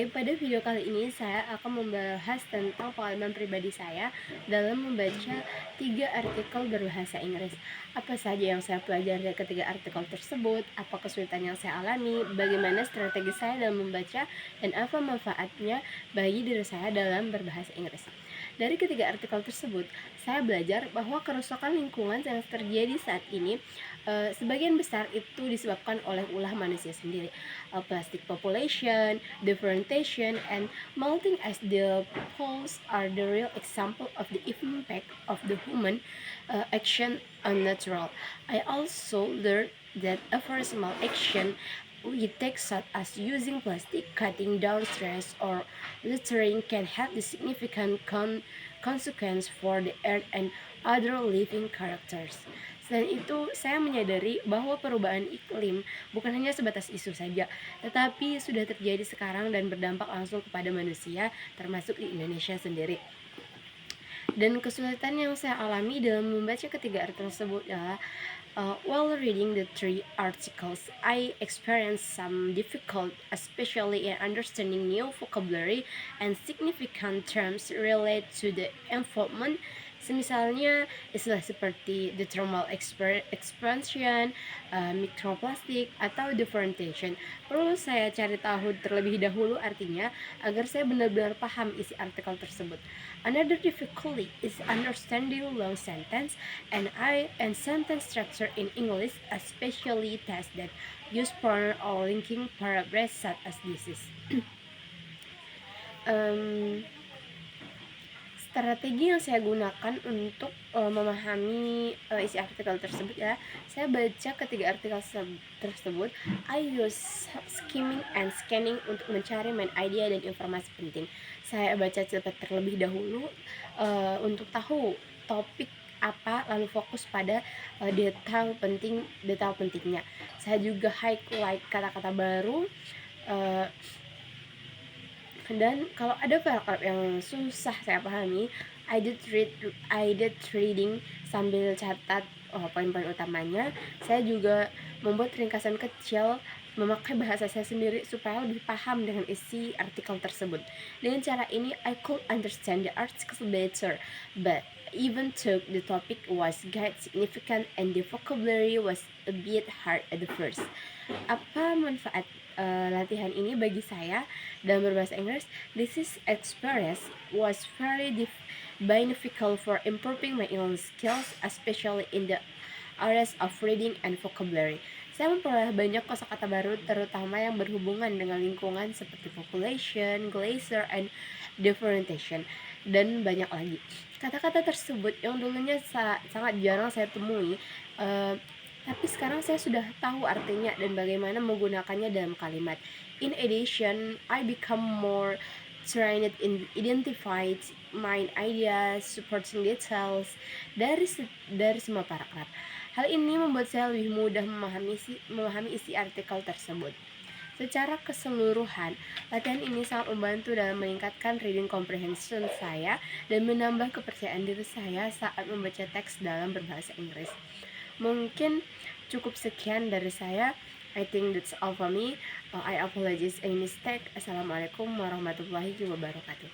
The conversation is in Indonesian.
Oke, pada video kali ini saya akan membahas tentang pengalaman pribadi saya dalam membaca 3 artikel berbahasa Inggris. Apa saja yang saya pelajari dari ketiga artikel tersebut, apa kesulitan yang saya alami, bagaimana strategi saya dalam membaca, dan apa manfaatnya bagi diri saya dalam berbahasa Inggris. Dari ketiga artikel tersebut, saya belajar bahwa kerusakan lingkungan yang terjadi saat ini sebagian besar itu disebabkan oleh ulah manusia sendiri. Plastic population, deforestation, and melting ice the poles are the real example of the impact of the human action on natural. I also learned that a very small action we take such as using plastic, cutting down trees, or littering can have the significant consequence for the earth and other living characters. Selain itu, saya menyadari bahwa perubahan iklim bukan hanya sebatas isu saja, tetapi sudah terjadi sekarang dan berdampak langsung kepada manusia, termasuk di Indonesia sendiri. Dan kesulitan yang saya alami dalam membaca ketiga artikel tersebut adalah while reading the 3 articles, I experienced some difficulty, especially in understanding new vocabulary and significant terms related to the environment. Semisalnya istilah seperti the thermal expansion, mikroplastik, atau deforestation. Perlu saya cari tahu terlebih dahulu artinya agar saya benar-benar paham isi artikel tersebut. Another difficulty is understanding long sentence and sentence structure in English, especially tests that use pronoun or linking paragraphs such as this is. Strategi yang saya gunakan untuk memahami isi artikel tersebut ya, saya baca ketiga artikel tersebut. I use skimming and scanning untuk mencari main idea dan informasi penting. Saya baca cepat terlebih dahulu untuk tahu topik apa, lalu fokus pada detail pentingnya. Saya juga highlight kata-kata baru. Dan kalau ada paragraf yang susah saya pahami, I did reading sambil catat poin-poin utamanya. Saya juga membuat ringkasan kecil, memakai bahasa saya sendiri supaya lebih paham dengan isi artikel tersebut. Dengan cara ini, I could understand the article better, but even though the topic was quite significant and the vocabulary was a bit hard at the first. Apa manfaat latihan ini bagi saya dalam berbahasa Inggris? This experience was very beneficial for improving my English skills, especially in the areas of reading and vocabulary. Saya memperoleh banyak kosakata baru, terutama yang berhubungan dengan lingkungan seperti population, glacier, and deforestation, dan banyak lagi. Kata-kata tersebut yang dulunya sangat jarang saya temui, tapi sekarang saya sudah tahu artinya dan bagaimana menggunakannya dalam kalimat. In addition, I become more trained in identify my ideas, supporting details dari semua paragraf. Hal ini membuat saya lebih mudah memahami isi artikel tersebut. Secara keseluruhan, latihan ini sangat membantu dalam meningkatkan reading comprehension saya dan menambah kepercayaan diri saya saat membaca teks dalam berbahasa Inggris. Mungkin cukup sekian dari saya. I think that's all for me. I apologize any mistake. Assalamualaikum warahmatullahi wabarakatuh.